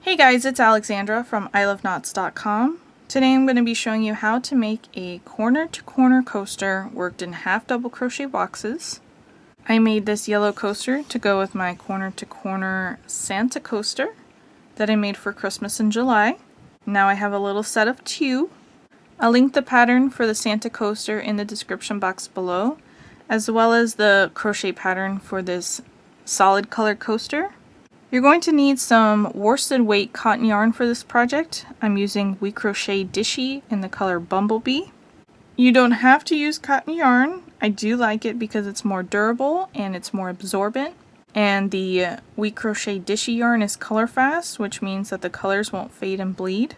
Hey guys, it's Alexandra from EyeLoveKnots.com. Today I'm going to be showing you how to make a corner-to-corner coaster worked in half double crochet boxes. I made this yellow coaster to go with my corner-to-corner Santa coaster that I made for Christmas in July. Now I have a little set of two. I'll link the pattern for the Santa coaster in the description box below, as well as the crochet pattern for this solid color coaster. You're going to need some worsted weight cotton yarn for this project. I'm using WeCrochet Dishie in the color Bumblebee. You don't have to use cotton yarn. I do like it because it's more durable and it's more absorbent. And the WeCrochet Dishie yarn is color fast, which means that the colors won't fade and bleed.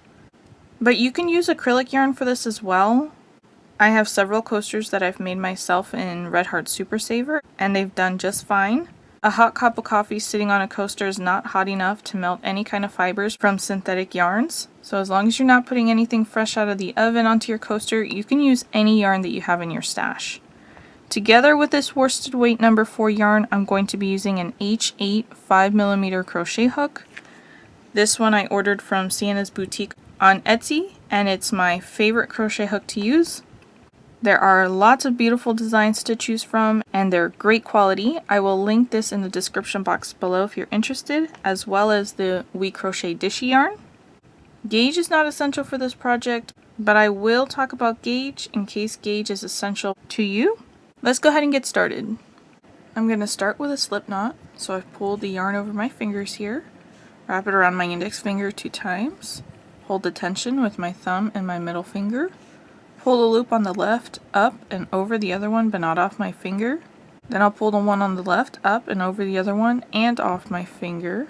But you can use acrylic yarn for this as well. I have several coasters that I've made myself in Red Heart Super Saver, and they've done just fine. A hot cup of coffee sitting on a coaster is not hot enough to melt any kind of fibers from synthetic yarns. So as long as you're not putting anything fresh out of the oven onto your coaster, you can use any yarn that you have in your stash. Together with this worsted weight number 4 yarn, I'm going to be using an H8 5mm crochet hook. This one I ordered from Sienna's Boutique on Etsy, and it's my favorite crochet hook to use. There are lots of beautiful designs to choose from, and they're great quality. I will link this in the description box below if you're interested, as well as the WeCrochet Dishie yarn. Gauge is not essential for this project, but I will talk about gauge in case gauge is essential to you. Let's go ahead and get started. I'm going to start with a slip knot, so I've pulled the yarn over my fingers here, wrap it around my index finger 2 times, hold the tension with my thumb and my middle finger. Pull the loop on the left up and over the other one, but not off my finger. Then I'll pull the one on the left up and over the other one and off my finger.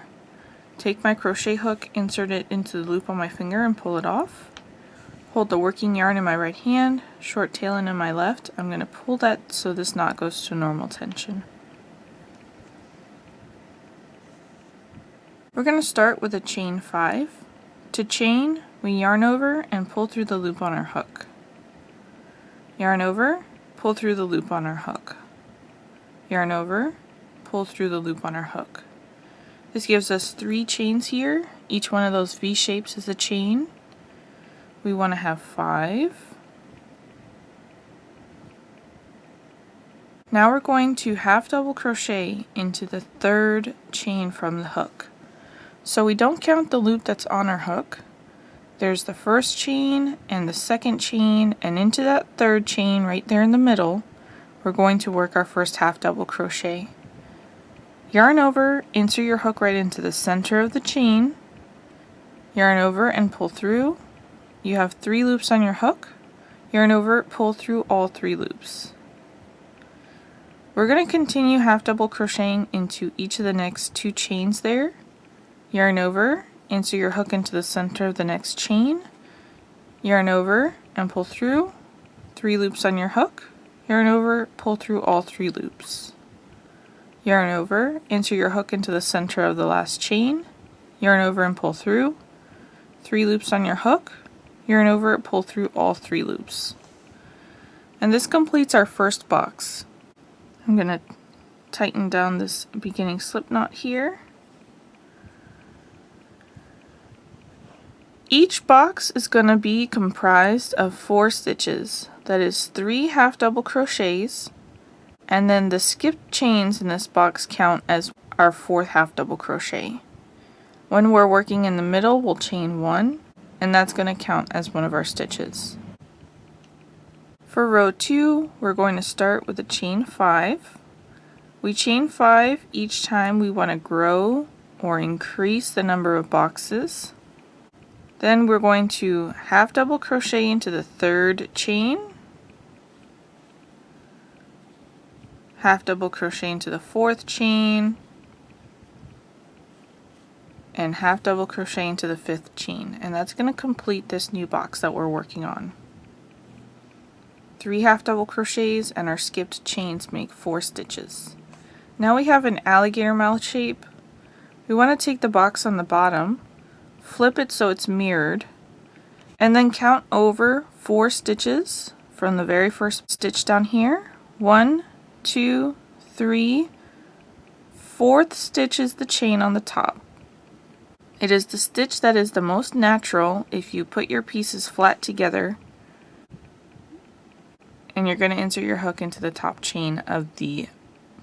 Take my crochet hook, insert it into the loop on my finger and pull it off. Hold the working yarn in my right hand, short tail in my left. I'm going to pull that so this knot goes to normal tension. We're going to start with a chain 5. To chain, we yarn over and pull through the loop on our hook. Yarn over, pull through the loop on our hook. Yarn over, pull through the loop on our hook. This gives us 3 chains here. Each one of those V shapes is a chain. We want to have 5. Now we're going to half double crochet into the 3rd chain from the hook. So we don't count the loop that's on our hook. There's the 1st chain and the 2nd chain, and into that 3rd chain right there in the middle, we're going to work our first half double crochet. Yarn over, insert your hook right into the center of the chain, yarn over and pull through. You have 3 loops on your hook. Yarn over, pull through all 3 loops. We're going to continue half double crocheting into each of the next 2 chains there. Yarn over, insert your hook into the center of the next chain, yarn over and pull through, 3 loops on your hook, yarn over, pull through all 3 loops. Yarn over, insert your hook into the center of the last chain, yarn over and pull through, 3 loops on your hook, yarn over, pull through all 3 loops. And this completes our first box. I'm going to tighten down this beginning slip knot here. Each box is going to be comprised of 4 stitches. That is 3 half double crochets, and then the skipped chains in this box count as our 4th half double crochet. When we're working in the middle, we'll chain 1, and that's going to count as one of our stitches. For row 2, we're going to start with a chain 5. We chain 5 each time we want to grow or increase the number of boxes. Then we're going to half double crochet into the 3rd chain, half double crochet into the 4th chain, and half double crochet into the 5th chain, and that's going to complete this new box that we're working on. 3 half double crochets and our skipped chains make 4 stitches. Now we have an alligator mouth shape. We want to take the box on the bottom, flip it so it's mirrored, and then count over 4 stitches from the very first stitch down here. 1, 2, 3, 4th stitch is the chain on the top. It is the stitch that is the most natural if you put your pieces flat together, and you're going to insert your hook into the top chain of the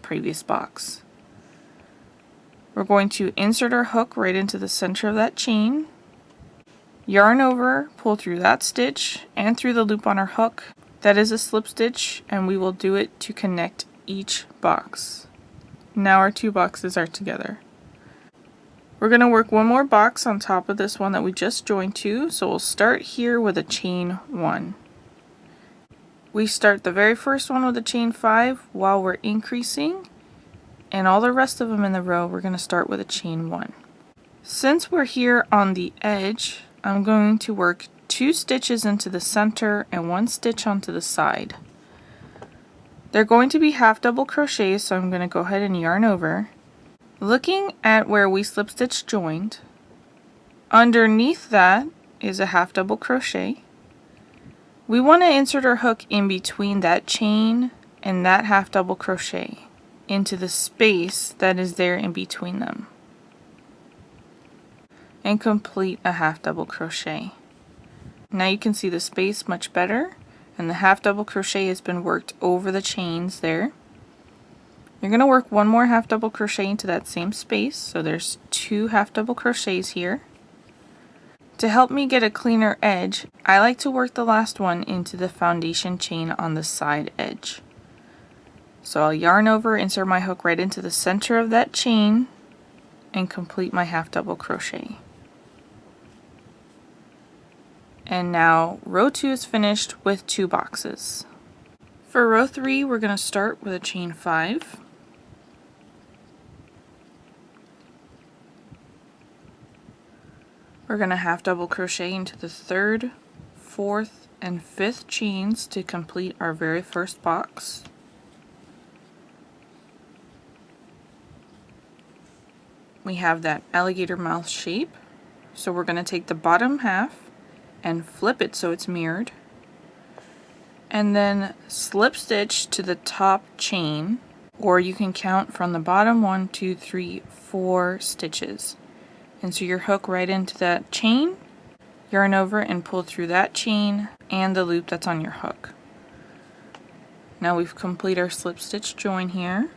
previous box. We're going to insert our hook right into the center of that chain, yarn over, pull through that stitch and through the loop on our hook. That is a slip stitch, and we will do it to connect each box. Now our two boxes are together. We're going to work one more box on top of this one that we just joined to, so we'll start here with a chain 1. We start the very first one with a chain 5 while we're increasing, and all the rest of them in the row we're going to start with a chain 1. Since we're here on the edge, I'm going to work 2 stitches into the center and 1 stitch onto the side. They're going to be half double crochets, so I'm going to go ahead and yarn over. Looking at where we slip stitch joined, underneath that is a half double crochet. We want to insert our hook in between that chain and that half double crochet into the space that is there in between them, and complete a half double crochet. Now you can see the space much better, and the half double crochet has been worked over the chains there. You're going to work one more half double crochet into that same space, so there's 2 half double crochets here. To help me get a cleaner edge, I like to work the last one into the foundation chain on the side edge. So I'll yarn over, insert my hook right into the center of that chain, and complete my half double crochet. And now row 2 is finished with 2 boxes. For row 3, we're going to start with a chain 5. We're going to half double crochet into the 3rd, 4th, and 5th chains to complete our very first box. We have that alligator mouth shape, so we're going to take the bottom half and flip it so it's mirrored, and then slip stitch to the top chain, or you can count from the bottom 1, 2, 3, 4 stitches. Insert your hook right into that chain, yarn over and pull through that chain and the loop that's on your hook. Now we've completed our slip stitch join here.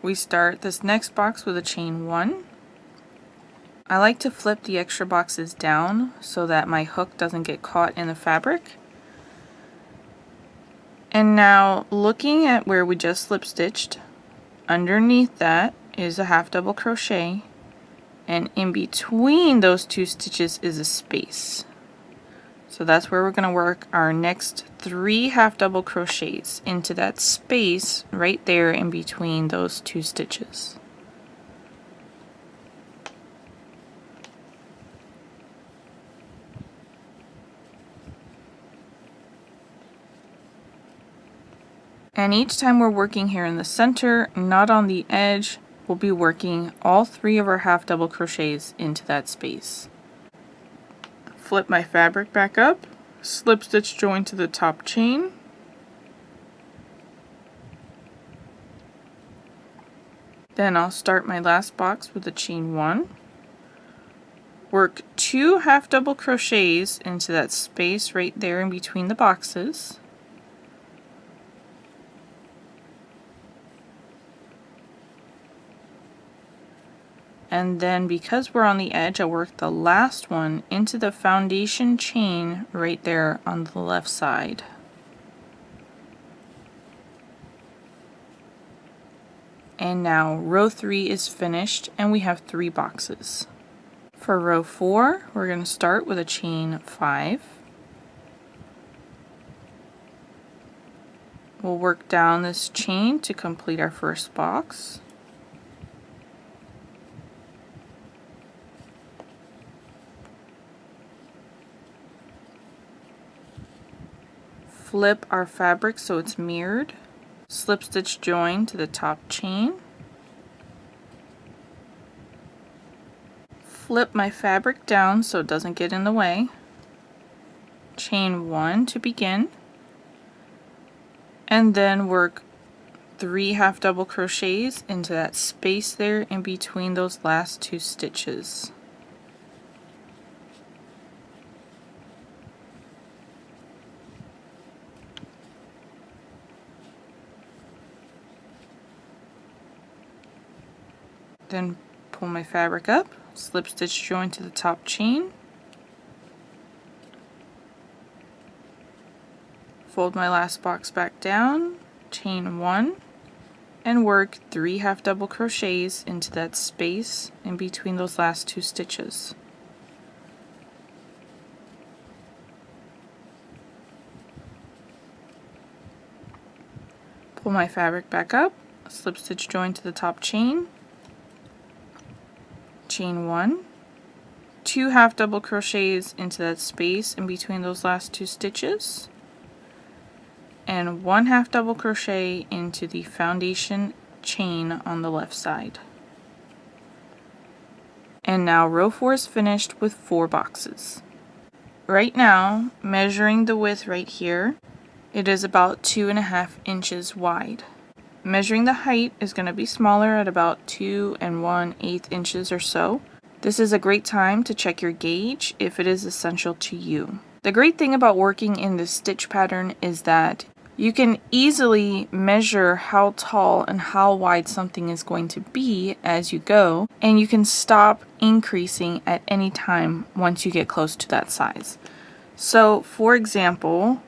We start this next box with a chain 1. I like to flip the extra boxes down so that my hook doesn't get caught in the fabric. And now looking at where we just slip stitched, underneath that is a half double crochet, and in between those 2 stitches is a space. So that's where we're going to work our next 3 half double crochets into that space right there in between those 2 stitches. And each time we're working here in the center, not on the edge, we'll be working all 3 of our half double crochets into that space. Flip my fabric back up, slip stitch join to the top chain, then I'll start my last box with a chain 1, work 2 half double crochets into that space right there in between the boxes, and then because we're on the edge, I work the last one into the foundation chain right there on the left side. And now row 3 is finished, and we have 3 boxes. For row 4, we're going to start with a chain 5. We'll work down this chain to complete our first box. Flip our fabric so it's mirrored, slip stitch join to the top chain, flip my fabric down so it doesn't get in the way, chain 1 to begin, and then work 3 half double crochets into that space there in between those last 2 stitches. Then pull my fabric up, slip stitch join to the top chain, fold my last box back down, chain 1, and work 3 half double crochets into that space in between those last 2 stitches. Pull my fabric back up, slip stitch join to the top chain, chain 1, 2 half double crochets into that space in between those last 2 stitches, and 1 half double crochet into the foundation chain on the left side. And now row 4 is finished with 4 boxes. Right now, measuring the width right here, it is about 2.5 inches wide. Measuring the height is going to be smaller at about 2 1/8 inches or so. This is a great time to check your gauge if it is essential to you. The great thing about working in this stitch pattern is that you can easily measure how tall and how wide something is going to be as you go, and you can stop increasing at any time once you get close to that size. So for example,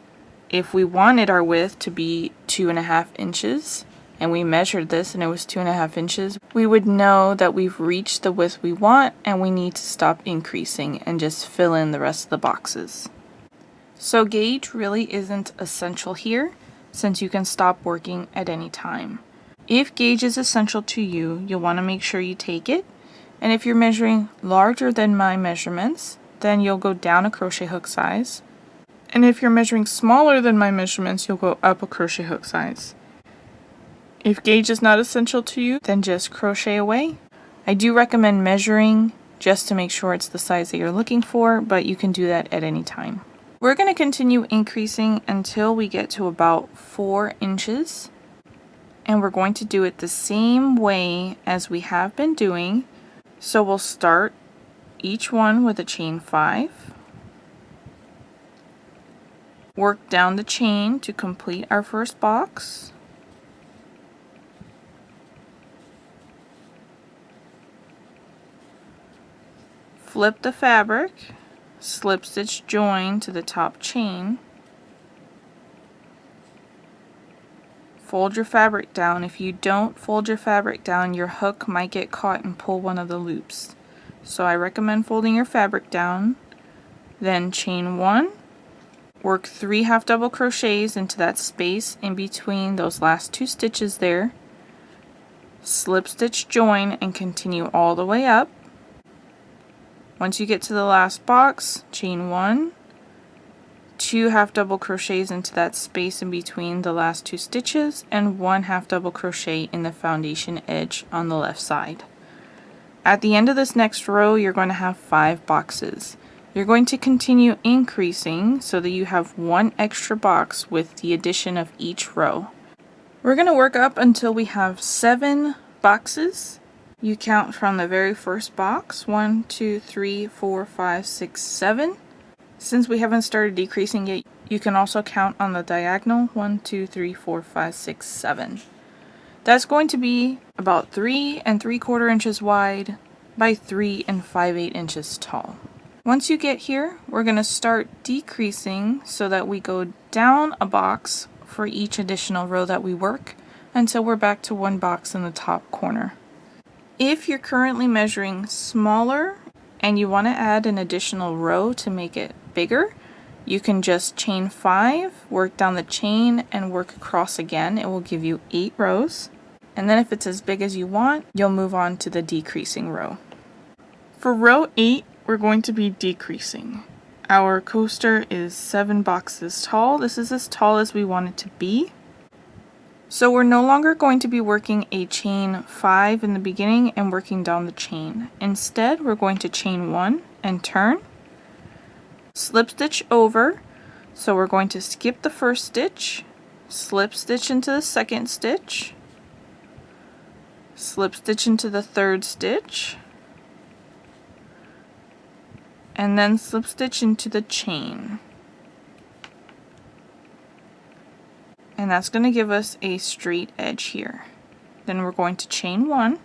if we wanted our width to be 2.5 inches, and we measured this and it was 2.5 inches, we would know that we've reached the width we want and we need to stop increasing and just fill in the rest of the boxes. So gauge really isn't essential here, since you can stop working at any time. If gauge is essential to you, you'll want to make sure you take it, and if you're measuring larger than my measurements, then you'll go down a crochet hook size. And if you're measuring smaller than my measurements, you'll go up a crochet hook size. If gauge is not essential to you, then just crochet away. I do recommend measuring just to make sure it's the size that you're looking for, but you can do that at any time. We're going to continue increasing until we get to about 4 inches. And we're going to do it the same way as we have been doing. So we'll start each one with a chain 5. Work down the chain to complete our first box. Flip the fabric, slip stitch join to the top chain. Fold your fabric down. If you don't fold your fabric down, your hook might get caught and pull one of the loops. So I recommend folding your fabric down, then chain 1. Work 3 half double crochets into that space in between those last 2 stitches there. Slip stitch join and continue all the way up. Once you get to the last box, chain 1, 2 half double crochets into that space in between the last 2 stitches, and 1 half double crochet in the foundation edge on the left side. At the end of this next row, you're going to have 5 boxes. You're going to continue increasing so that you have 1 extra box with the addition of each row. We're going to work up until we have 7 boxes. You count from the very first box, 1, 2, 3, 4, 5, 6, 7. Since we haven't started decreasing yet, you can also count on the diagonal, 1, 2, 3, 4, 5, 6, 7. That's going to be about 3 3/4 inches wide by 3 5/8 inches tall. Once you get here, we're going to start decreasing so that we go down a box for each additional row that we work until we're back to 1 box in the top corner. If you're currently measuring smaller and you want to add an additional row to make it bigger, you can just chain 5, work down the chain, and work across again. It will give you 8 rows. And then if it's as big as you want, you'll move on to the decreasing row. For row 8, we're going to be decreasing. Our coaster is 7 boxes tall. This is as tall as we want it to be. So we're no longer going to be working a chain 5 in the beginning and working down the chain. Instead, we're going to chain 1 and turn, slip stitch over. So we're going to skip the first stitch, slip stitch into the second stitch, slip stitch into the third stitch, and then slip stitch into the chain. And that's going to give us a straight edge here. Then we're going to chain 1,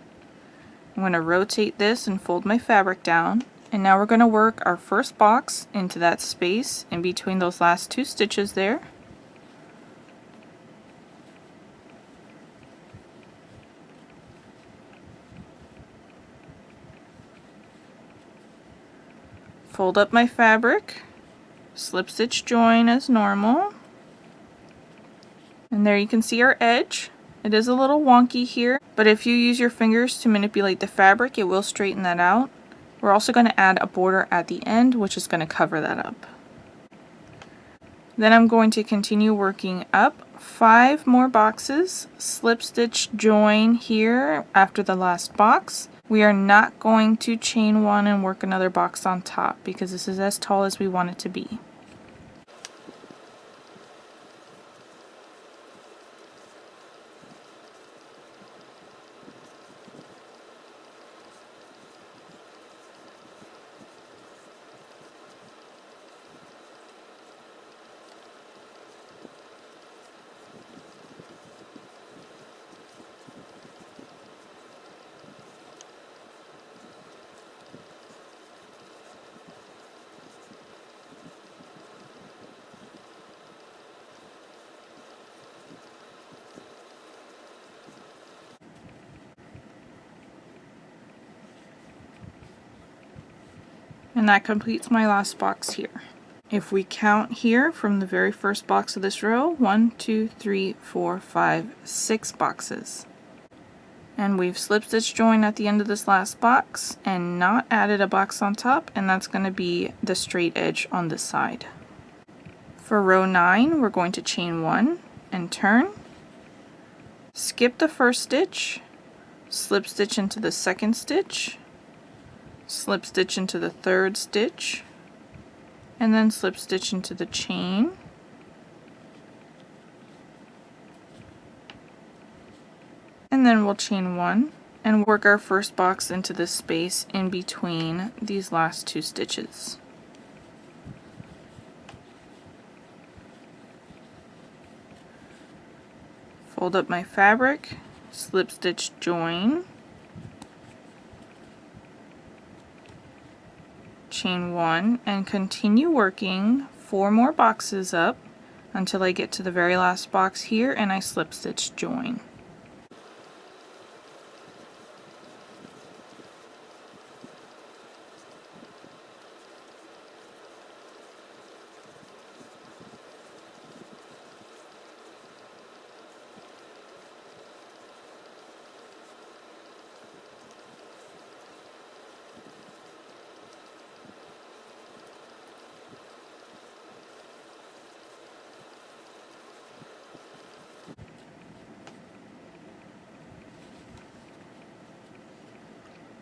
I'm going to rotate this and fold my fabric down. And now we're going to work our first box into that space in between those last 2 stitches there. Fold up my fabric, slip stitch join as normal. And there you can see our edge. It is a little wonky here, but if you use your fingers to manipulate the fabric, it will straighten that out. We're also going to add a border at the end, which is going to cover that up. Then I'm going to continue working up 5 more boxes, slip stitch join here after the last box. We are not going to chain 1 and work another box on top because this is as tall as we want it to be. And that completes my last box here. If we count here from the very first box of this row, 1, 2, 3, 4, 5, 6 boxes. And we've slip stitch joined at the end of this last box and not added a box on top, and that's going to be the straight edge on this side. For row 9, we're going to chain 1 and turn, skip the first stitch, slip stitch into the second stitch, slip stitch into the third stitch, and then slip stitch into the chain, and then we'll chain 1 and work our first box into the space in between these last 2 stitches. Fold up my fabric, slip stitch join, chain 1, and continue working 4 more boxes up until I get to the very last box here and I slip stitch join.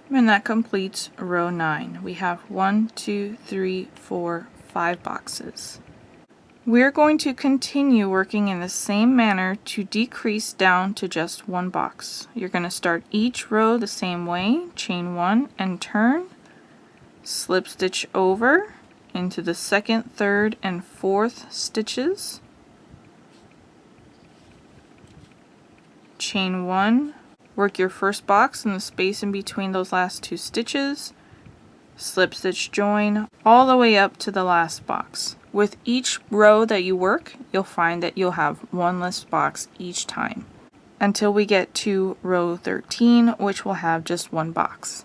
And that completes row 9. We have 1, 2, 3, 4, 5 boxes. We're going to continue working in the same manner to decrease down to just 1 box. You're going to start each row the same way, chain 1 and turn, slip stitch over into the second, third, and fourth stitches, chain 1, work your first box in the space in between those last 2 stitches, slip stitch join all the way up to the last box. With each row that you work, you'll find that you'll have 1 less box each time until we get to row 13, which will have just 1 box.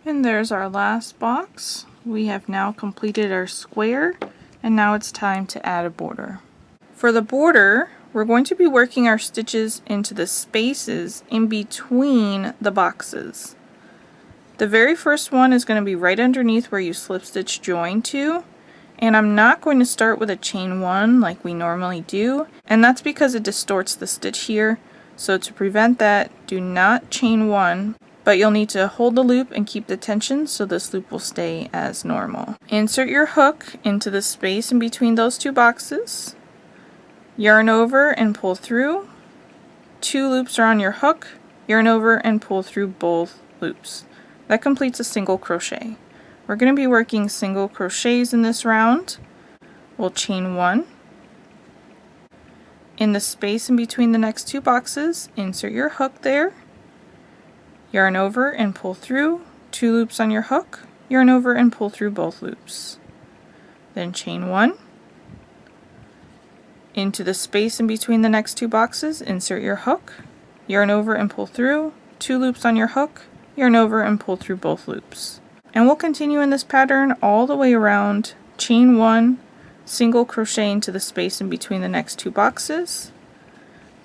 And there's our last box. We have now completed our square, and now it's time to add a border. For the border, we're going to be working our stitches into the spaces in between the boxes. The very first one is going to be right underneath where you slip stitch join to, and I'm not going to start with a chain 1 like we normally do, and that's because it distorts the stitch here. So to prevent that, do not chain 1, but you'll need to hold the loop and keep the tension so this loop will stay as normal. Insert your hook into the space in between those two boxes. Yarn over and pull through. 2 loops are on your hook. Yarn over and pull through both loops. That completes a single crochet. We're going to be working single crochets in this round. We'll chain 1. In the space in between the next 2 boxes, insert your hook there. Yarn over and pull through, 2 loops on your hook, yarn over and pull through both loops. Then chain 1. Into the space in between the next 2 boxes, insert your hook, yarn over and pull through, 2 loops on your hook, yarn over and pull through both loops. And we'll continue in this pattern all the way around. Chain 1, single crochet into the space in between the next 2 boxes,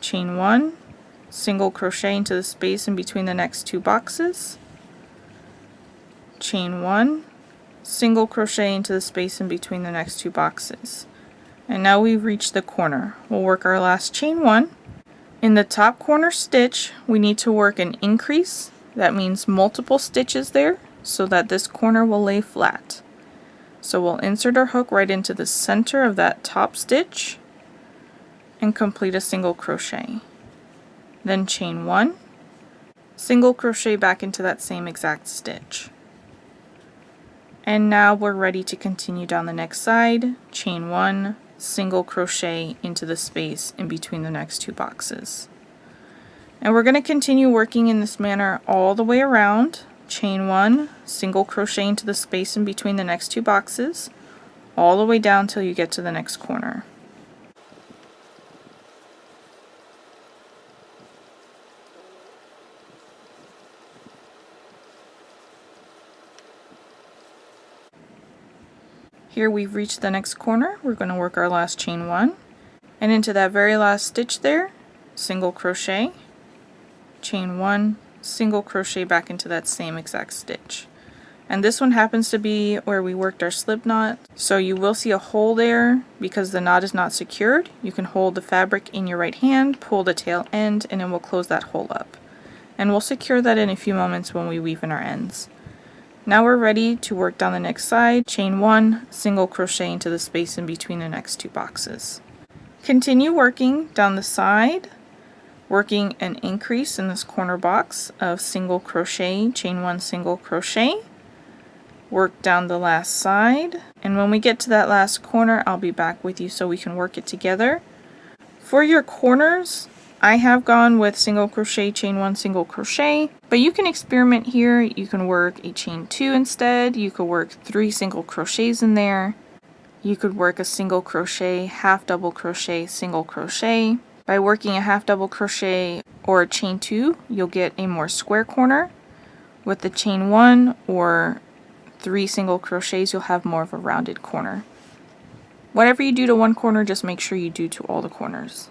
chain 1, single crochet into the space in between the next 2 boxes, chain 1, single crochet into the space in between the next 2 boxes. And now we've reached the corner. We'll work our last chain 1. In the top corner stitch, we need to work an increase. That means multiple stitches there so that this corner will lay flat. So we'll insert our hook right into the center of that top stitch and complete a single crochet. Then chain 1, single crochet back into that same exact stitch. And now we're ready to continue down the next side. Chain 1, single crochet into the space in between the next 2 boxes. And we're going to continue working in this manner all the way around. Chain 1, single crochet into the space in between the next 2 boxes, all the way down till you get to the next corner. Here we've reached the next corner. We're going to work our last chain 1, and into that very last stitch there, single crochet, chain 1, single crochet back into that same exact stitch. And this one happens to be where we worked our slip knot, so you will see a hole there because the knot is not secured. You can hold the fabric in your right hand, pull the tail end, and it will close that hole up. And we'll secure that in a few moments when we weave in our ends. Now we're ready to work down the next side. Chain 1, single crochet into the space in between the next 2 boxes. Continue working down the side, working an increase in this corner box of single crochet, chain 1, single crochet. Work down the last side, and when we get to that last corner, I'll be back with you so we can work it together. For your corners, I have gone with single crochet, chain 1, single crochet, but you can experiment here. You can work a chain 2 instead. You could work 3 single crochets in there. You could work a single crochet, half double crochet, single crochet. By working a half double crochet or a chain 2, you'll get a more square corner. With the chain 1 or 3 single crochets, you'll have more of a rounded corner. Whatever you do to one corner, just make sure you do to all the corners.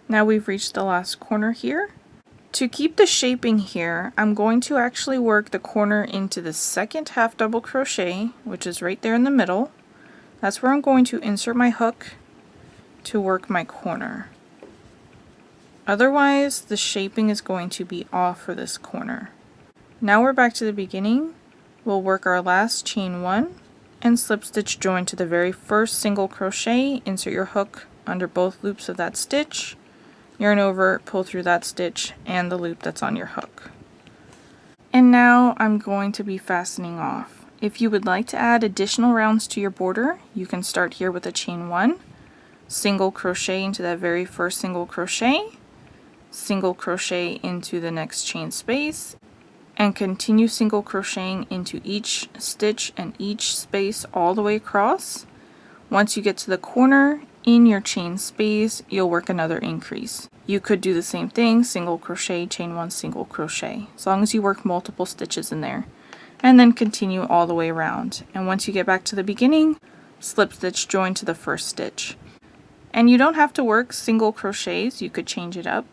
Now we've reached the last corner here. To keep the shaping here, I'm going to actually work the corner into the second half double crochet, which is right there in the middle. That's where I'm going to insert my hook to work my corner. Otherwise, the shaping is going to be off for this corner. Now we're back to the beginning. We'll work our last chain 1 and slip stitch join to the very first single crochet. Insert your hook under both loops of that stitch. yarn over, pull through that stitch and the loop that's on your hook. And now I'm going to be fastening off. If you would like to add additional rounds to your border, you can start here with a chain 1, single crochet into that very first single crochet into the next chain space, and continue single crocheting into each stitch and each space all the way across. Once you get to the corner in your chain space, you'll work another increase. You could do the same thing, single crochet, chain 1, single crochet, as long as you work multiple stitches in there, and then continue all the way around. And once you get back to the beginning, slip stitch join to the first stitch. And you don't have to work single crochets, you could change it up.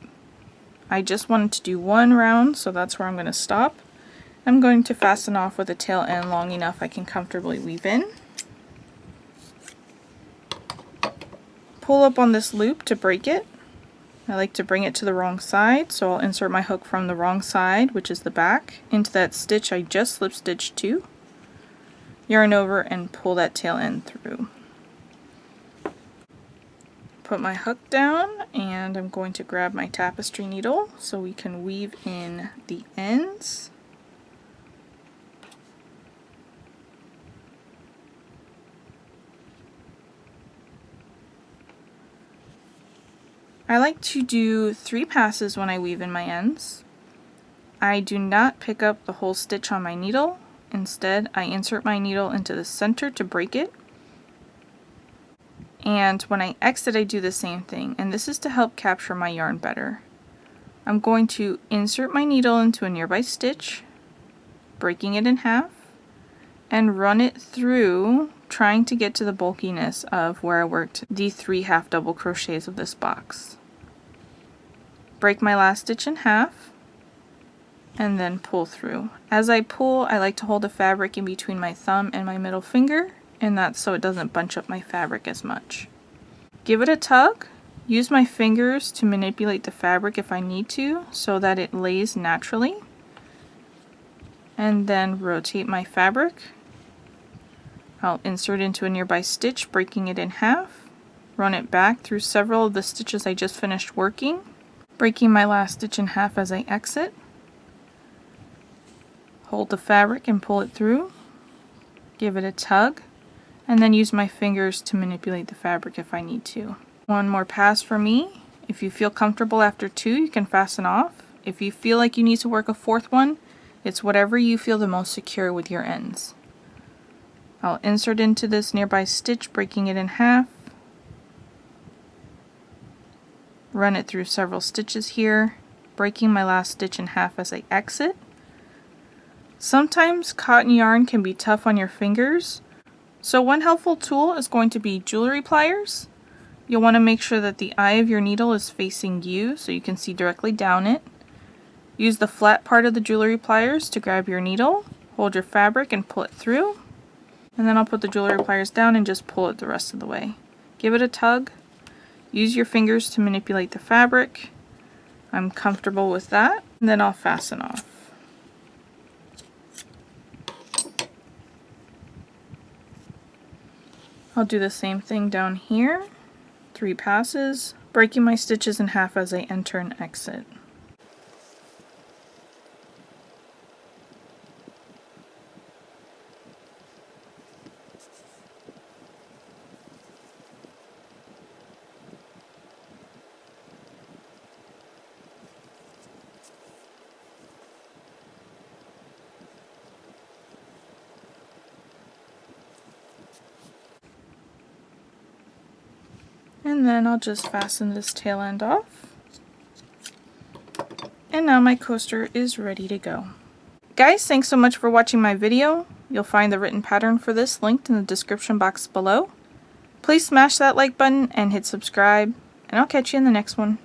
I just wanted to do one round, so that's where I'm going to stop. I'm going to fasten off with a tail end long enough I can comfortably weave in. Pull up on this loop to break it. I like to bring it to the wrong side, so I'll insert my hook from the wrong side, which is the back, into that stitch I just slip stitched to. Yarn over and pull that tail end through. Put my hook down, and I'm going to grab my tapestry needle so we can weave in the ends. I like to do 3 passes when I weave in my ends. I do not pick up the whole stitch on my needle. Instead, I insert my needle into the center to break it. And when I exit, I do the same thing, and this is to help capture my yarn better. I'm going to insert my needle into a nearby stitch, breaking it in half, and run it through, trying to get to the bulkiness of where I worked the 3 half double crochets of this box. Break my last stitch in half, and then pull through. As I pull, I like to hold the fabric in between my thumb and my middle finger, and that's so it doesn't bunch up my fabric as much. Give it a tug. Use my fingers to manipulate the fabric if I need to, so that it lays naturally. And then rotate my fabric. I'll insert into a nearby stitch, breaking it in half. Run it back through several of the stitches I just finished working, breaking my last stitch in half as I exit. Hold the fabric and pull it through. Give it a tug, and then use my fingers to manipulate the fabric if I need to. One more pass for me. If you feel comfortable after 2, you can fasten off. If you feel like you need to work a 4th one, it's whatever you feel the most secure with your ends. I'll insert into this nearby stitch, breaking it in half. Run it through several stitches here, breaking my last stitch in half as I exit. Sometimes cotton yarn can be tough on your fingers, so one helpful tool is going to be jewelry pliers. You'll want to make sure that the eye of your needle is facing you so you can see directly down it. Use the flat part of the jewelry pliers to grab your needle, hold your fabric and pull it through, and then I'll put the jewelry pliers down and just pull it the rest of the way. Give it a tug. Use your fingers to manipulate the fabric. I'm comfortable with that, and then I'll fasten off. I'll do the same thing down here, 3 passes, breaking my stitches in half as I enter and exit. And then I'll just fasten this tail end off. And now my coaster is ready to go. Guys, thanks so much for watching my video. You'll find the written pattern for this linked in the description box below. Please smash that like button and hit subscribe, and I'll catch you in the next one.